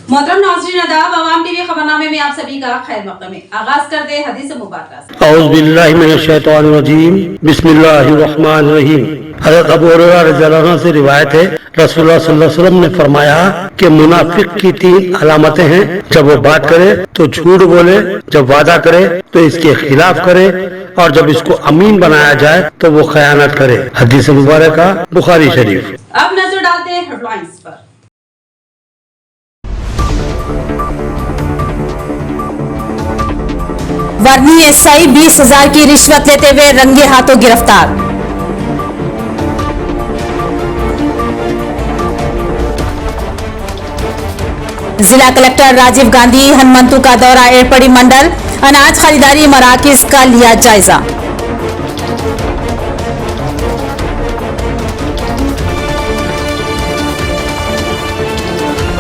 मोहतरम नाज़रीन आदाब, अवाम टीवी खबरनामे में आप सभी का खैर मक़दम है। आगाज करते हैं हदीस मुबारक से। औज़ु बिल्लाहि मिनश शैतानिर रजीम, बिस्मिल्लाहिर रहमानिर रहीम। हज़रत अबू हुरैरा रज़ियल्लाहु अन्हु से रिवायत है, रसूलुल्लाह सल्लल्लाहु अलैहि वसल्लम ने फरमाया कि मुनाफिक की 3 अलामतें हैं। जब वो बात करे तो झूठ बोले, जब वादा करे तो इसके खिलाफ करे, और जब इसको अमीन बनाया जाए तो वो खयानत करे। हदीस मुबारक बुखारी शरीफ। अब नजर डालते हैं हेडलाइंस पर। वर्नी एसआई 20,000 की रिश्वत लेते हुए रंगे हाथों गिरफ्तार। जिला कलेक्टर राजीव गांधी हनुमंतु का दौरा एड़पड़ी मंडल, अनाज खरीदारी मराकिज का लिया जायजा।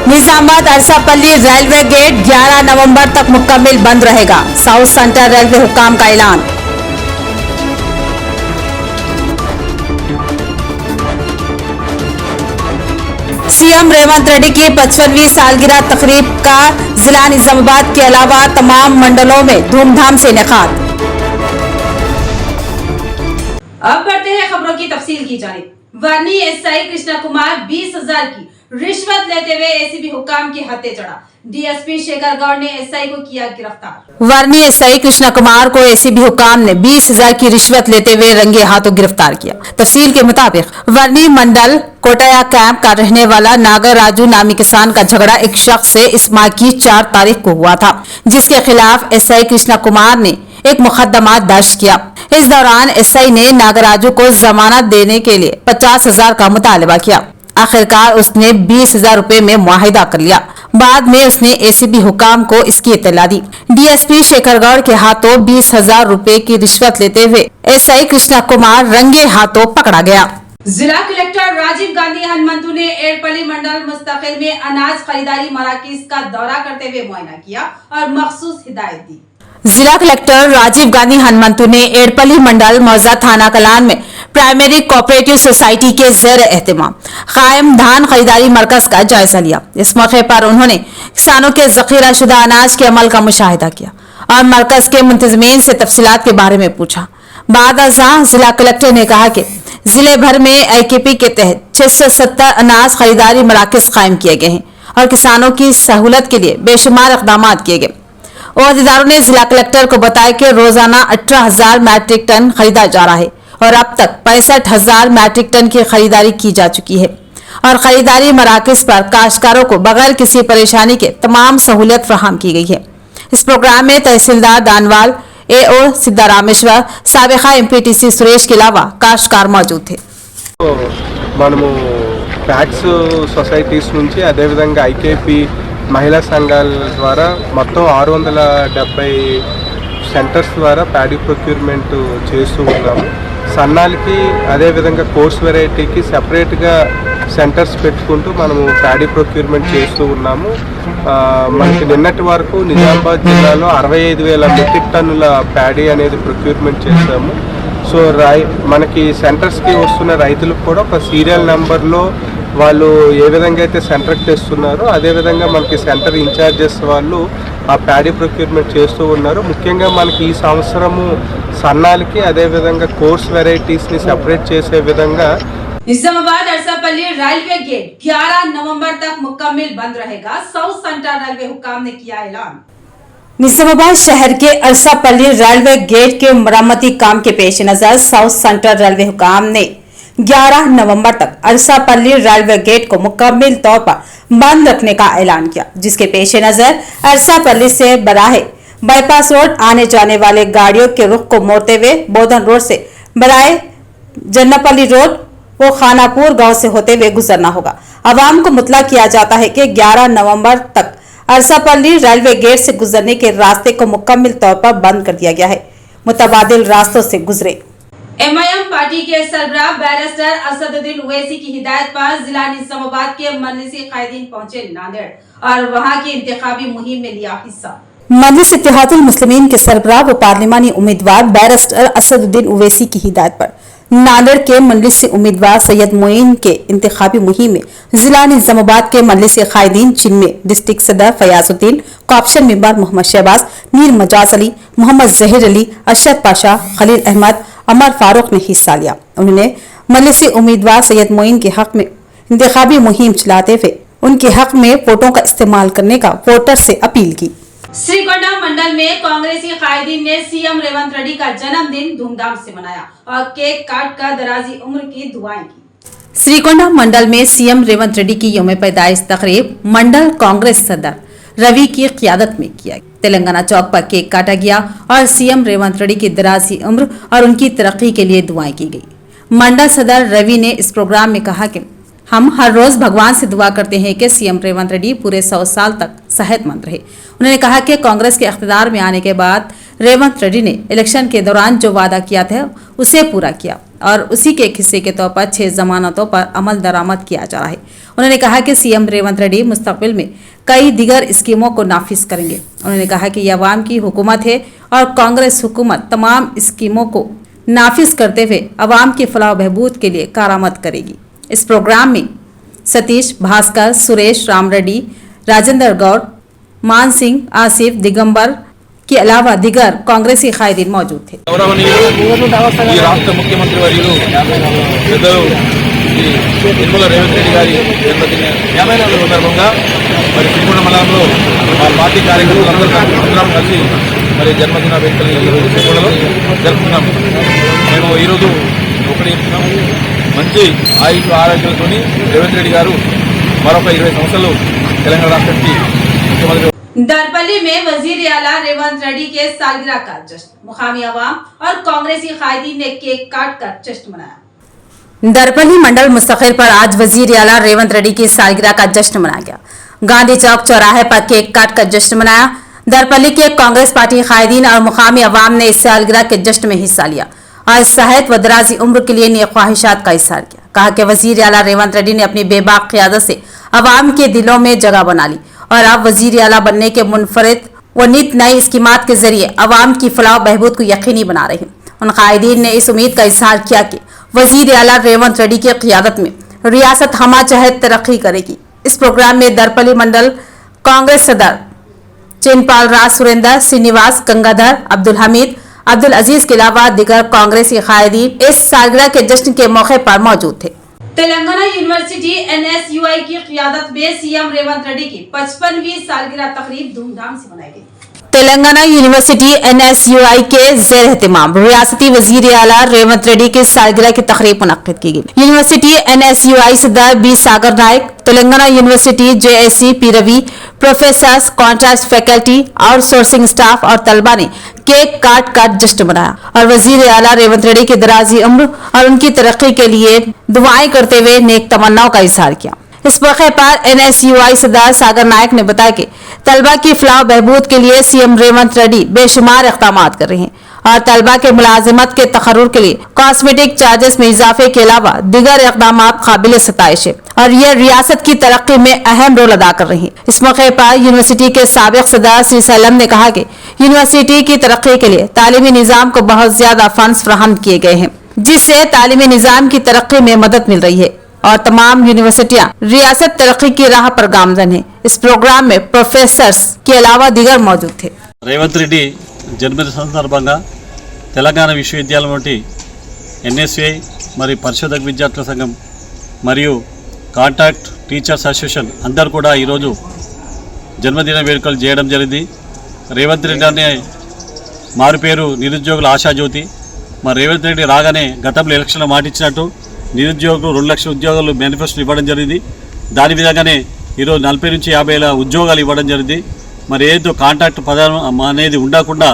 निजामाबाद अरसापल्ली रेलवे गेट 11 नवंबर तक मुकम्मल बंद रहेगा, साउथ सेंट्रल रेलवे हुकाम का ऐलान। सीएम रेवंत रेड्डी की 55वीं सालगिरह तकरीब का जिला निजामाबाद के अलावा तमाम मंडलों में धूमधाम से इनेकाद। अब बढ़ते हैं खबरों की तफसील की जानिब। वर्नी एसआई कृष्णा कुमार 20,000 की रिश्वत लेते हुए एसीबी हुकाम के हत्थे चढ़ा। डीएसपी शेखर गौड़ ने एसआई को किया गिरफ्तार। वर्नी एसआई कृष्णा कुमार को एसीबी हुकाम ने 20,000 की रिश्वत लेते हुए रंगे हाथों गिरफ्तार किया। तफसील के मुताबिक वर्नी मंडल कोटया कैंप का रहने वाला नागर राजू नामी किसान का झगड़ा एक शख्स से इस माह की 4 तारीख को हुआ था, जिसके खिलाफ एसआई कृष्णा कुमार ने एक मुकदमा दर्ज किया। इस दौरान एसआई ने नागराजू को जमानत देने के लिए 50,000 का मुतालबा किया। आखिरकार उसने 20,000 रुपए में मुआहिदा कर लिया। बाद में उसने एसीबी हुकाम को इसकी इत्तला दी। डीएसपी शेखरगढ़ के हाथों 20,000 रुपए की रिश्वत लेते हुए एसआई कृष्णा कुमार रंगे हाथों पकड़ा गया। जिला कलेक्टर राजीव गांधी हनुमंतु ने एड़पल्ली मंडल मुस्तकिल में अनाज खरीदारी मराकिज का दौरा करते हुए मुआयना किया और मखसूस हिदायत दी। जिला कलेक्टर राजीव गांधी हनुमंतु ने एड़पल्ली मंडल मौजा थाना कलान में प्राइमरी कोऑपरेटिव सोसाइटी के जेर एहतमाम कायम धान खरीदारी मरकज का जायजा लिया। इस मौके पर उन्होंने किसानों के जखीरा शुदा अनाज के अमल का मुशाहिदा किया और मरकज के मुंतजमीन से तफसीलात के बारे में पूछा। बाद अज़ां जिला कलेक्टर ने कहा कि जिले भर में आईकेपी के तहत 670 अनाज खरीदारी मराकज कायम किए गए हैं और किसानों की सहूलत के लिए बेशुमार इकदाम किए गए। अहदेदारों ने जिला कलेक्टर को बताया कि रोजाना 18,000 मैट्रिक टन खरीदा जा रहा है और अब तक 65,000 मैट्रिक टन की खरीदारी की जा चुकी है और खरीदारी मराकज पर काश्तकारों को बगैर किसी परेशानी के तमाम सहूलियत फराहम की गई है। इस प्रोग्राम में तहसीलदार दानवाल, एओ सिद्धारामेश्वर, साबिका एमपीटीसी सुरेश के अलावा काश्तकार मौजूद थे। మనము ఫ్యాక్స్ సొసైటీస్ నుంచి అదేవిధంగా ఐకేపీ మహిళా సంఘాల ద్వారా మొత్తం 670 సెంటర్స్ ద్వారా ప్యాడీ ప్రొక్యూర్మెంట్ చేస్తూ ఉన్నాము. సన్నాలకి అదేవిధంగా కోర్స్ వెరైటీకి సెపరేట్గా సెంటర్స్ పెట్టుకుంటూ మనము ప్యాడీ ప్రొక్యూర్మెంట్ చేస్తూ ఉన్నాము. మనకి నిన్నటి వరకు నిజామాబాద్ జిల్లాలో 65,000 మెట్రిక్ టన్నుల ప్యాడీ అనేది ప్రొక్యూర్మెంట్ చేశాము. సో మనకి సెంటర్స్కి వస్తున్న రైతులకు కూడా ఒక సీరియల్ నెంబర్లో వాళ్ళు ఏ విధంగా అయితే సెంటర్కి తెస్తున్నారో అదేవిధంగా మనకి సెంటర్ ఇన్ఛార్జెస్ వాళ్ళు ఆ ప్యాడీ ప్రొక్యూర్మెంట్ చేస్తూ ఉన్నారు. ముఖ్యంగా మనకి ఈ సంవత్సరము సన్నాలకి అదేవిధంగా కోర్స్ వెరైటీస్ని సెపరేట్ చేసే విధంగా निजामाबाद अरसापल्ली रेलवे गेट 11 नवंबर तक मुकम्मल बंद रहेगा, साउथ सेंट्रल रेलवे हुकाम ने किया ऐलान। निजामाबाद शहर के अरसापल्ली रेलवे गेट के मरम्मती काम के पेश नजर साउथ सेंट्रल रेलवे हुकाम ने 11 नवंबर तक अरसापल्ली रेलवे गेट को मुकम्मल तौर पर बंद रखने का ऐलान किया, जिसके पेश नजर अरसापल्ली से बराहे बाईपास रोड आने जाने वाले गाड़ियों के रुख को मोड़ते हुए बोधन रोड से बराहे जन्नापल्ली रोड वो खानापुर गांव से होते हुए गुजरना होगा। आवाम को मुतला किया जाता है कि 11 नवंबर तक अरसापल्ली रेलवे गेट से गुजरने के रास्ते को मुकम्मल तौर पर बंद कर दिया गया है। मुतबादिल रास्तों से गुजरे। एमआईएम पार्टी के सरबराह बैरिस्टर असदुद्दीन ओवैसी की हिदायत पर जिला निजामाबाद के मजलिसी कायदीन पहुंचे नांदेड़ और वहां की इंतखाबी मुहिम में लिया हिस्सा। मजलिस इत्तेहादुल मुस्लिमीन के सरबराह व पार्लिमानी उम्मीदवार बैरिस्टर असदुद्दीन ओवैसी की हिदायत पर नांदेड़ के मजलिसी उम्मीदवार सैयद मोइन के इंतखाबी मुहिम में जिला निजामाबाद के मजलिसी कायदीन जिनमें डिस्ट्रिक्ट सदर फयाजुद्दीन, कॉप्शन मेंबर मोहम्मद शहबाज, मीर मजाज अली, मोहम्मद जहीर अली, अरशद पाशा, खलील अहमद, अमर फारूक ने हिस्सा लिया। उन्होंने मजलिसी उम्मीदवार सैयद मोइन के हक में इंतखाबी मुहिम चलाते हुए उनके हक में वोटों का इस्तेमाल करने का वोटर से अपील की। श्रीगोंडा मंडल में कांग्रेसी कायदीन ने सीएम रेवंत रेड्डी का जन्मदिन धूमधाम से मनाया और केक काट कर दराजी उम्र की दुआएं की। श्रीगोंडा मंडल में सीएम रेवंत रेड्डी की यौम पैदाइश तकरीब मंडल कांग्रेस सदर रवि की क़ियादत में किया। तेलंगाना चौक पर केक काटा गया और सीएम रेवंत रेड्डी की दराजी उम्र और उनकी तरक्की के लिए दुआएं की गई। मंडल सदर रवि ने इस प्रोग्राम में कहा कि हम हर रोज भगवान से दुआ करते हैं कि सीएम रेवंत रेड्डी पूरे 100 साल तक सेहतमंद रहे। उन्होंने कहा कि कांग्रेस के इख्तिदार में आने के बाद रेवंत रेड्डी ने इलेक्शन के दौरान जो वादा किया था उसे पूरा किया और उसी के एक हिस्से के तौर पर 6 जमानतों पर अमल दरामद किया जा रहा है। उन्होंने कहा कि सीएम रेवंत रेड्डी मुस्तकबिल में कई दीगर स्कीमों को नाफिज करेंगे। उन्होंने कहा कि यह अवाम की हुकूमत है और कांग्रेस हुकूमत तमाम स्कीमों को नाफिज करते हुए अवाम की फलाह बहबूद के लिए कारामद करेगी। इस प्रोग्राम में सतीश, भास्कर, सुरेश, राम रेड्डी, राजेंद्र गौड़, मान सिंह, आसिफ, दिगंबर के अलावा दिगर कांग्रेसी कायदीन मौजूद थे। राष्ट्र मुख्यमंत्री वर्युలు పెద్దలు నిర్మల రేవంత్ రెడ్డి గారి జన్మదిన సందర్భంగా మరి శ్రీగొండ మండలంలో మా పార్టీ కార్యకర్తలందరం కలిసి మరి జన్మదిన వేడుకలు ఈరోజు శ్రీగొండలో జరుపుకున్నాం। మేము ఈరోజు ఒకటి చెప్తున్నాం, మంచి ఆయుష్ ఆరోగ్యాలతో రేవంత్ రెడ్డి గారు మరొక 20 సంవత్సరాలు తెలంగాణ రాష్ట్రానికి ముఖ్యమంత్రి। दरपल्ली में वजीर आला रेवंत रेड्डी के सालगिरह का जश्न, मुकामी अवाम और कांग्रेसी कायदीन ने केक काट कर जश्न मनाया। दरपल्ली मंडल मुस्तकिल पर आज वजीर आला रेवंत रेड्डी की सालगिरह का जश्न मनाया गया। गांधी चौक चौराहे पर केक काट कर जश्न मनाया। दरपल्ली के कांग्रेस पार्टी कायदीन और मुकामी अवाम ने इस सालगिरह के जश्न में हिस्सा लिया और सेहत व दराजी उम्र के लिए नेक ख्वाहिशात का इजहार किया। कहा कि वजीर आला रेवंत रेड्डी ने अपनी बेबाक क़ियादत से अवाम के दिलों में जगह बना ली और अब वजीर आला बनने के मुनफरिद व नित नई स्कीमात के जरिए अवाम की फलाह बहबूद को यकीनी बना रहे हैं। उन कायदीन ने इस उम्मीद का इजहार किया कि वजीर आला रेवंत रेड्डी की क़ियादत में रियासत हमा चहत तरक्की करेगी। इस प्रोग्राम में दरपल्ली मंडल कांग्रेस सदर चिनपाल राज, सुरेंद्र, श्रीनिवास, गंगाधर, अब्दुल हमीद, अब्दुल अजीज के अलावा दिगर कांग्रेसी कायदीन इस सालगिरह के जश्न के मौके पर मौजूद थे। तेलंगाना यूनिवर्सिटी NSUI की क़ियादत में सीएम रेवंत रेड्डी की 55वीं सालगिरह तकरीब धूमधाम से मनाई गई। तेलंगाना यूनिवर्सिटी NSUI के ज़ेर एहतिमाम रियासती वजीर आला रेवंत रेड्डी की सालगिरह की तकरीब मुनक्किद की गई। यूनिवर्सिटी NSUI सदर B Sagar Nayak, Telangana university JSC P Ravi, professors, contract faculty, outsourcing staff और तलबा ने केक काट कर जश्न मनाया और वजीर आला रेवंत रेड्डी की दराजी उम्र और उनकी तरक्की के लिए दुआएं करते हुए नेक तमन्नाओं का इजहार किया। इस मौके पर NSUI सदर सागर नायक ने बताया कि तलबा की फलाह बहबूद के लिए सीएम रेवंत रेड्डी बेशुमार इक़दामात कर रहे हैं और तलबा के मुलाजिमत के तखर्रुर के लिए कॉस्मेटिक चार्जेस में इजाफे के अलावा दिगर इक़दामात काबिल सताइश है और यह रियासत की तरक्की में अहम रोल अदा कर रही है। इस मौके पर यूनिवर्सिटी के साबिक सदर श्री सैलम ने कहा कि यूनिवर्सिटी की तरक्की के लिए तालीमी निज़ाम को बहुत ज्यादा फंड्स फराहम किए गए हैं, जिससे तालीमी निज़ाम की तरक्की में मदद मिल रही है और तमाम यूनिवर्सिटियां रियासत तरक्की की राह पर गामजन है। इस प्रोग्राम में प्रोफेसर्स के अलावा दिगर मौजूद थे। రేవంత్ రెడ్డి జన్మదిన సందర్భంగా తెలంగాణ విశ్వవిద్యాలయం నుండి NSUI మరి పరిశోధక విద్యార్థుల సంఘం మరియు కాంటాక్ట్ టీచర్స్ అసోసియేషన్ అందరూ కూడా ఈరోజు జన్మదిన వేడుకలు చేయడం జరిగింది। రేవంత్ రెడ్డి అనే మారు పేరు నిరుద్యోగుల ఆశాజ్యోతి। మరి రేవంత్ రెడ్డి రాగానే గతంలో ఎలక్షన్లో మాట ఇచ్చినట్టు నిరుద్యోగులు 2 లక్షల ఉద్యోగాలు మేనిఫెస్టో ఇవ్వడం జరిగింది। దాని విధంగానే ఈరోజు 40 నుంచి 50 ఉద్యోగాలు ఇవ్వడం జరిగింది। మరి ఏదో కాంట్రాక్ట్ పదం అనేది ఉండకుండా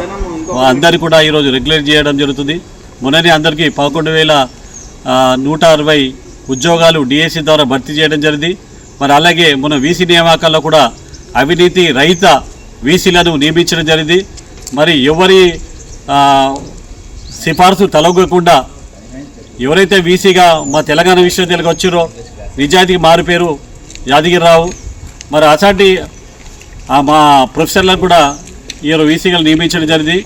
అందరికీ కూడా ఈరోజు రెగ్యులర్ చేయడం జరుగుతుంది। మొన్ననే అందరికీ 11,160 ఉద్యోగాలు DAC ద్వారా భర్తీ చేయడం జరిగింది। మరి అలాగే మొన్న VC నియామకాల్లో కూడా అవినీతి రహిత VCలను నియమించడం జరిగింది। మరి ఎవరి సిఫార్సు తలగకుండా ఎవరైతే VCగా మా తెలంగాణ విశ్వవిద్యాలయానికి వచ్చారో నిజాయితీకి మారుపేరు యాదగిరిరావు, మరి అసాంటి మా ప్రొఫెసర్లను కూడా ఈరోజు VCగా నియమించడం జరిగింది।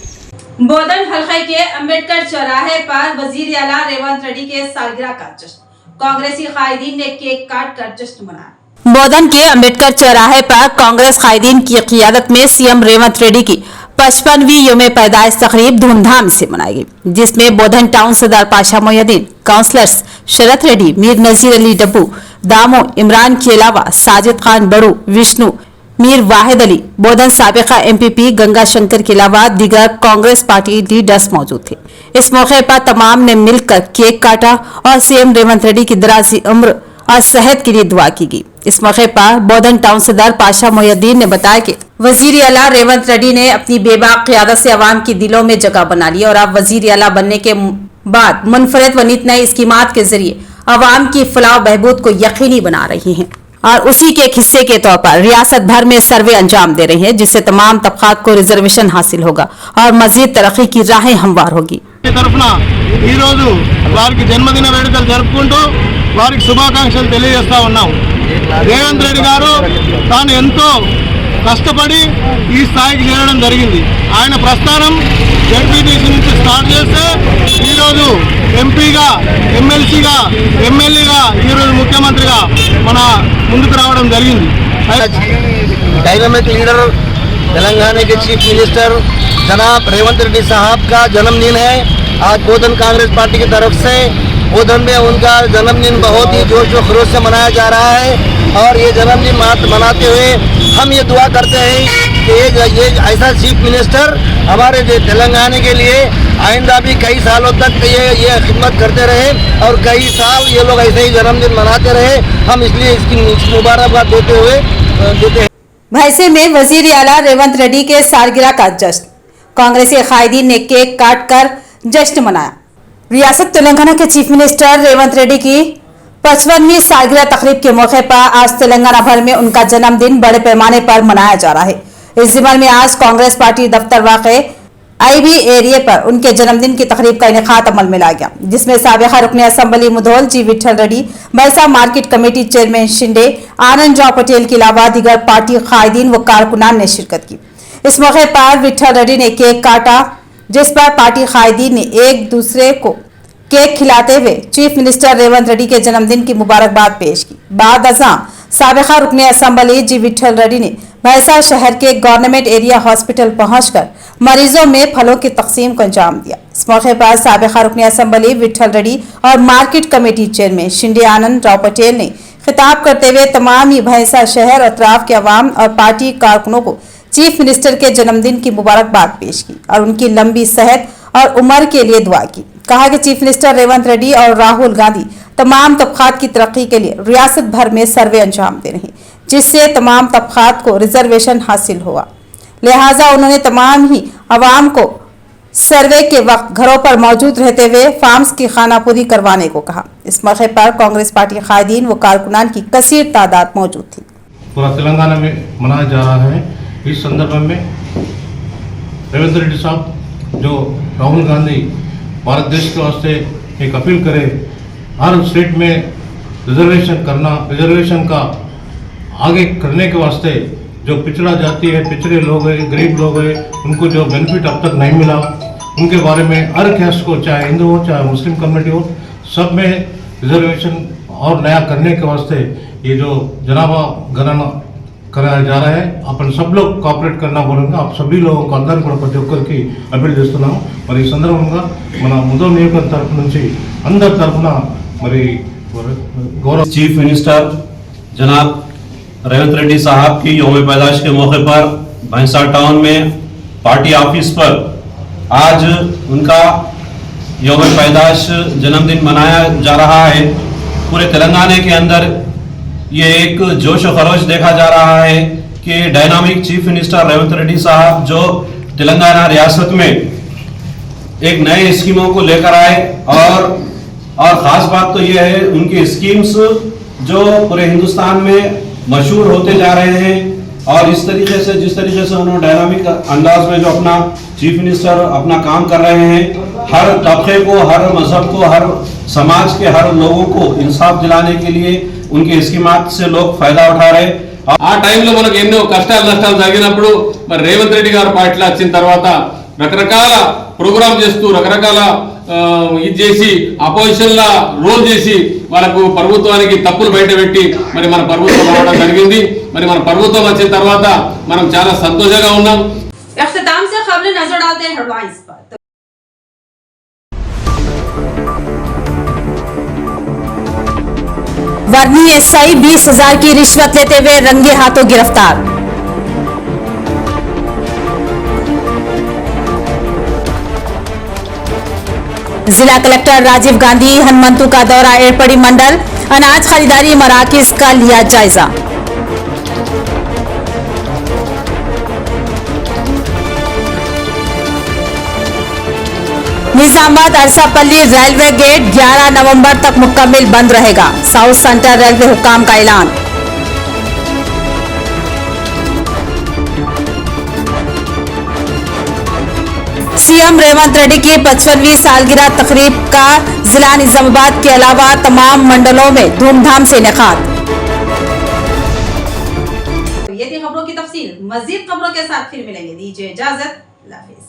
बोधन हलके के अंबेडकर चौराहे पर वजीर आला रेवंत रेड्डी के सालगिरह का जश्न, कांग्रेसी कायदीन ने केक काट कर जश्न मनाया। बोधन के अंबेडकर चौराहे पर कांग्रेस कायदीन की क़ियादत में सीएम रेवंत रेड्डी की 55वीं यौम पैदाइश तकरीब धूमधाम से मनाई गई, जिसमें बोधन टाउन सदर पाशा मोहिउद्दीन, काउंसलर्स शरत रेड्डी, मीर नजीर अली डब्बू, दामो इमरान के अलावा साजिद खान बड़ू, विष्णु, मीर वाहिद अली, बोधन साबिका एमपीपी गंगा शंकर के अलावा दीगर कांग्रेस पार्टी लीडर्स मौजूद थे। इस मौके पर तमाम ने मिलकर केक काटा और सीएम रेवंत रेड्डी की दराजी उम्र और सेहत के लिए दुआ की गई। इस मौके पर बोधन टाउन सदर पाशा मोहिउद्दीन ने बताया कि वजीर आला रेवंत रेड्डी ने अपनी बेबाक क़ियादत से अवाम के दिलों में जगह बना ली और अब वजीर आला बनने के बाद मुनफरद व नित नई स्कीमात के जरिए अवाम की फलाह बहबूद को यकीनी बना रही हैं और उसी के एक हिस्से के तौर पर रियासत भर में सर्वे अंजाम दे रही है, जिससे तमाम तबकात को रिजर्वेशन हासिल होगा और मजीद तरक्की की राहें हमवार होगी। వారికి జన్మదిన వేడుకలు జరుపుకుంటూ వారికి శుభాకాంక్షలు తెలియజేస్తా ఉన్నాం। రేవంత్ రెడ్డి గారు తాను ఎంతో కష్టపడి ఈ స్థాయికి చేరడం జరిగింది। ఆయన ప్రస్థానం జడ్పీటీసీ నుంచి స్టార్ట్ చేస్తే ఈరోజు ఎంపీగా, ఎమ్మెల్సీగా, ఎమ్మెల్యేగా, ఈరోజు ముఖ్యమంత్రిగా మన ముందుకు రావడం జరిగింది। डायनामिक लीडर तेलंगाना के चीफ मिनिस्टर जनाब रेवंत रेड्डी साहब का जन्मदिन है। आज बोधन कांग्रेस पार्टी की तरफ से बोधन में उनका जन्मदिन बहुत ही जोश व खरोश से मनाया जा रहा है और ये जन्मदिन मनाते हुए हम ये दुआ करते हैं कि ये ऐसा चीफ मिनिस्टर हमारे तेलंगाना के लिए आइंदा भी कई सालों तक ये खिदमत करते रहे और कई साल ये लोग ऐसे ही जन्मदिन मनाते रहे। हम इसलिए इसकी मुबारकबाद देते हैं। भैंसे में वजीर आला रेवंत रेड्डी के सालगिरह का जश्न, कांग्रेसी कायदीन ने केक काट कर जश्न मनाया। रियासत तेलंगाना के चीफ मिनिस्टर रेवंत रेड्डी की 55वीं सालगिरह तकरीब के मौके पर आज तेलंगाना भर में उनका जन्मदिन बड़े पैमाने पर मनाया जा रहा है। इस जिम्मन में आज कांग्रेस पार्टी दफ्तर वाक़े आईबी एरिया पर उनके जन्मदिन की तकरीब का इनेकाद अमल में ला गया, जिसमें साबिका रुकन असम्बली मुधोल जी विठल रेड्डी, भैंसा मार्केट कमेटी चेयरमैन शिंदे, आनंद राव पटेल के अलावा दीगर पार्टी कायदीन व कारकुनान ने शिरकत की। इस मौके पर विठल रेड्डी ने केक काटा, जिस पर पार्टी कायदीन ने एक दूसरे को केक खिलाते हुए चीफ मिनिस्टर रेवंत रेड्डी के जन्मदिन की मुबारकबाद पेश की। बाद अज़ां साबिका रुकन असम्बली जी विठल रेड्डी ने भैंसा शहर के गवर्नमेंट एरिया हॉस्पिटल पहुंचकर मरीजों में फलों की तकसीम को अंजाम दिया। इस मौके पर साबिका रुकन असम्बली विठल रेड्डी और मार्केट कमेटी चेयरमैन शिंदे आनंद राव पटेल ने खिताब करते हुए तमाम ही भैंसा शहर और अतराफ के अवाम और पार्टी कारकुनों को चीफ मिनिस्टर के जन्मदिन की मुबारकबाद पेश की और उनकी लंबी सेहत और उम्र के लिए दुआ की। कहा कि चीफ मिनिस्टर रेवंत रेड्डी और राहुल गांधी तमाम तबकात की तरक्की के लिए रियासत भर में सर्वे अंजाम दे रहे हैं, जिससे तमाम तबकात को रिजर्वेशन हासिल हुआ। लिहाजा उन्होंने तमाम ही अवाम को सर्वे के वक्त घरों पर मौजूद रहते हुए फार्म्स की खानापुरी करवाने को कहा। इस मौके पर कांग्रेस पार्टी कायदीन व कारकुनान की कसीर तादाद मौजूद थी। पूरा तेलंगाना में मनाया जा रहा है। इस संदर्भ में रेवंत रेड्डी साहब जो राहुल गांधी भारत देश के वास्ते एक अपील करे, हर स्टेट में रिजर्वेशन का आगे करने के वास्ते जो पिछड़ा जाति है, पिछड़े लोग हैं, गरीब लोग हैं, उनको जो बेनिफिट अब तक नहीं मिला, उनके बारे में हर कैस्ट को, चाहे हिंदू हो चाहे मुस्लिम कम्युनिटी हो, सब में रिजर्वेशन और नया करने के वास्ते ये जो जनाबा गणना कराया जा रहा है। अपन सब लोग कोऑपरेट करना बोलेंगे। आप सभी लोगों को अंदर కూడా ప్రతి ఒక్కరికి అప్పీల్ చేస్తున్నాము। మరి ఈ సందర్భంగా మన ముదోల్ నియోజకవర్గం తరఫు నుంచి అందరి తరఫున మరి गौरव चीफ मिनिस्टर जनाब रेवंत रेड्डी साहब की यौम पैदाइश के मौके पर भैंसा टाउन में पार्टी ऑफिस पर आज उनका यौम पैदाइश जन्मदिन मनाया जा रहा है। पूरे तेलंगाना के अंदर ये एक जोश और खरोश देखा जा रहा है कि dynamic chief minister Revanth Reddy साहब जो तेलंगाना रियासत में एक नए स्कीमों को लेकर आए और ख़ास बात तो ये है उनकी स्कीम्स जो पूरे हिंदुस्तान में मशहूर होते जा रहे हैं और इस तरीके से जिस तरीके से उन्होंने डायनामिक अंदाज में जो अपना चीफ मिनिस्टर अपना काम कर रहे हैं, हर तबके को, हर मजहब को, हर समाज के हर लोगों को इंसाफ दिलाने के लिए उनके स्कीमात से लोग फायदा उठा रहे। ఆ టైంలో మనకు ఎన్నో కష్టాలు నష్టాలు జరిగినప్పుడు మరి రేవంత్ రెడ్డి గారు పార్టీలో వచ్చిన తర్వాత రకరకాల ప్రోగ్రామ్ చేస్తూ రకరకాల ఇది చేసి అపోజిషన్ లా రోల్ చేసి వాళ్ళకు ప్రభుత్వానికి తప్పులు బయటపెట్టి మరి మన ప్రభుత్వం రావడం జరిగింది. మరి మన ప్రభుత్వం వచ్చిన తర్వాత మనం చాలా సంతోషంగా ఉన్నాం. इख्तिताम से खबरें नजर डालते हैं हेडलाइंस पर। वर्नी एसआई 20,000 की रिश्वत लेते हुए रंगे हाथों गिरफ्तार। जिला कलेक्टर राजीव गांधी हनुमंतु का दौरा एड़पड़ी मंडल, अनाज खरीदारी मराकज का लिया जायजा। निजामाबाद अरसापल्ली रेलवे गेट 11 नवंबर तक मुकम्मल बंद रहेगा, साउथ सेंट्रल रेलवे हुकाम का ऐलान। सीएम रेवंत रेड्डी की 55वीं सालगिरह तकरीब का जिला निजामाबाद के अलावा तमाम मंडलों में धूमधाम से इनेकाद। ये थी खबरों की तफसील। मजीद खबरों के साथ फिर मिलेंगे, दीजिए इजाजत। अल्लाह हाफिज।